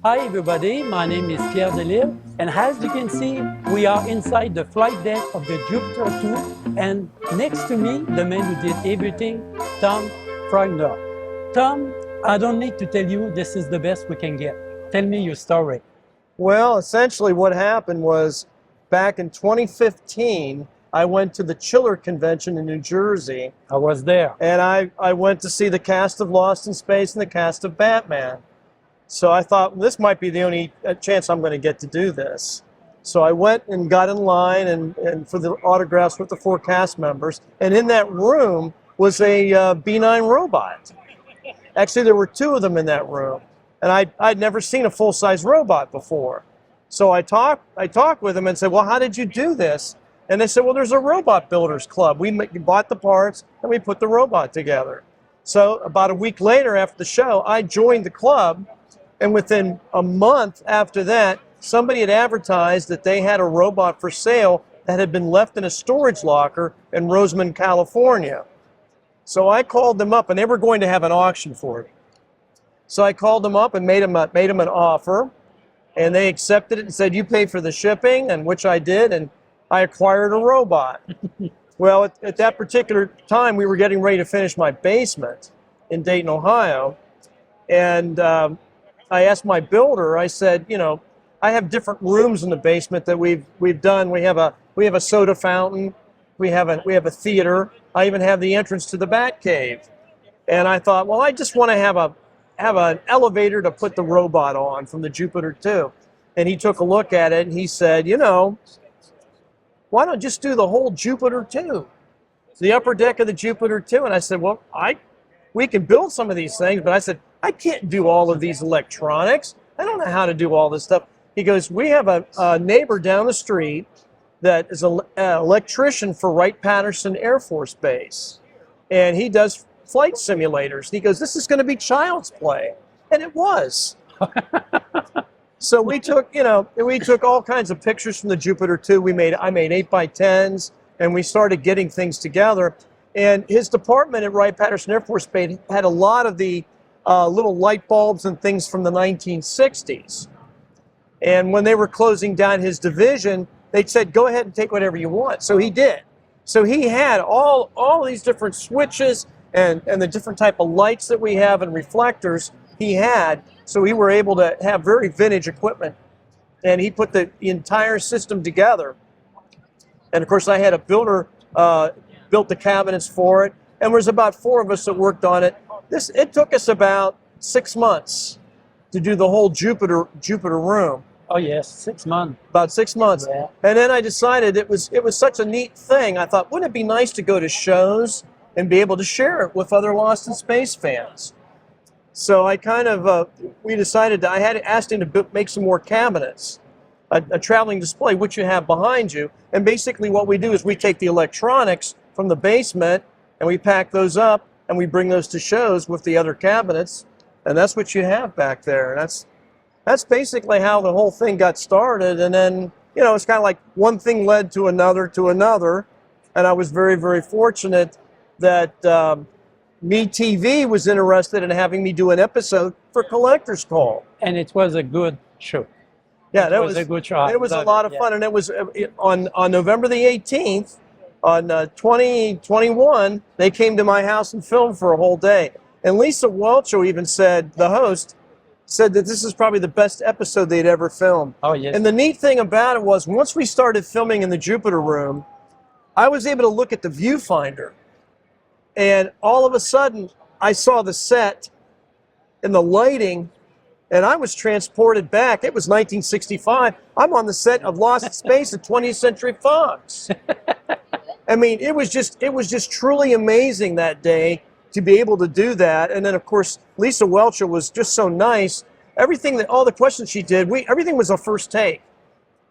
Hi everybody, my name is Pierre Delille, and as you can see, we are inside the flight deck of the Jupiter 2, and next to me, the man who did everything, Tom Pfrogner. Tom, I don't need to tell you this is the best we can get. Tell me your story. Well, essentially what happened was back in 2015, I went to the Chiller Convention in New Jersey. I was there. And I went to see the cast of Lost in Space and the cast of Batman. So I thought, this might be the only chance I'm going to get to do this. So I went and got in line and for the autographs with the 4 cast members. And in that room was a B9 robot. Actually, there were 2 of them in that room. And I'd never seen a full-size robot before. So I talked with them and said, well, how did you do this? And they said, well, there's a robot builders club. We bought the parts and we put the robot together. So about a week later after the show, I joined the club. And within a month after that, somebody had advertised that they had a robot for sale that had been left in a storage locker in Rosamond, California. So I called them up, and they were going to have an auction for it. So I called them up and made them an offer, and they accepted it and said, you pay for the shipping, and which I did, and I acquired a robot. Well, at that particular time, we were getting ready to finish my basement in Dayton, Ohio, and I asked my builder, I said, you know, I have different rooms in the basement that we've done. We have a soda fountain, we have a theater. I even have the entrance to the Bat Cave. And I thought, well, I just want to have an elevator to put the robot on from the Jupiter 2. And he took a look at it and he said, you know, why don't just do the whole Jupiter 2? The upper deck of the Jupiter 2. And I said, well, we can build some of these things, but I said, I can't do all of these electronics. I don't know how to do all this stuff. He goes, we have a neighbor down the street that is an electrician for Wright-Patterson Air Force Base. And he does flight simulators. He goes, this is going to be child's play. And it was. So we took all kinds of pictures from the Jupiter 2. I made 8x10s, and we started getting things together. And his department at Wright-Patterson Air Force Base had a lot of the little light bulbs and things from the 1960s. And when they were closing down his division, they said, go ahead and take whatever you want. So he did. So he had all these different switches and the different type of lights that we have and reflectors he had. So we were able to have very vintage equipment. And he put the entire system together. And of course, I had a builder built the cabinets for it. And there was about 4 of us that worked on it. It took us about 6 months to do the whole Jupiter room. Oh yes, 6 months. About 6 months. Yeah. And then I decided it was such a neat thing. I thought, wouldn't it be nice to go to shows and be able to share it with other Lost in Space fans? So I kind of, we decided I had asked him to make some more cabinets, a traveling display, which you have behind you. And basically what we do is we take the electronics from the basement and we pack those up and we bring those to shows with the other cabinets, and that's what you have back there. And that's basically how the whole thing got started. And then, you know, it's kind of like one thing led to another, and I was very, very fortunate that MeTV was interested in having me do an episode for Collector's Call. And it was a good show. Yeah, that was a good show. It was a lot of fun, and it was on November the 18th. On 2021, they came to my house and filmed for a whole day. And Lisa Welcho even said, the host, said that this is probably the best episode they'd ever filmed. Oh, yes. And the neat thing about it was, once we started filming in the Jupiter room, I was able to look at the viewfinder. And all of a sudden, I saw the set and the lighting, and I was transported back. It was 1965. I'm on the set of Lost in Space at 20th Century Fox. I mean, it was just truly amazing that day to be able to do that. And then, of course, Lisa Welcher was just so nice. All the questions she did, everything was a first take.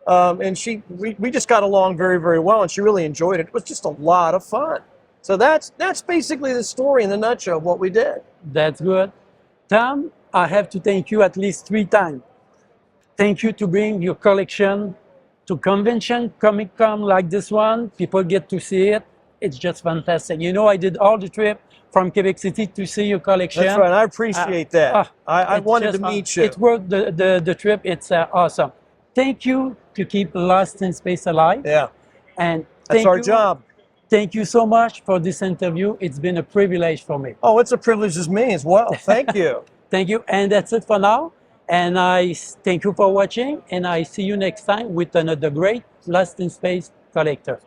And we just got along very, very well, and she really enjoyed it. It was just a lot of fun. So that's basically the story in a nutshell of what we did. That's good. Tom, I have to thank you at least 3 times. Thank you to bring your collection to convention, Comiccon like this one. People get to see it. it's just fantastic. You know, I did all the trip from Quebec City to see your collection. That's right. I appreciate that. I It's wanted just, to meet you. It's worth the trip. It's awesome. Thank you to keep Lost in Space alive. Yeah, And that's our job. Thank you so much for this interview. It's been a privilege for me. Oh, it's a privilege as me as well. Thank you. Thank you. And that's it for now. And I thank you for watching. And I see you next time with another great Lost in Space collector.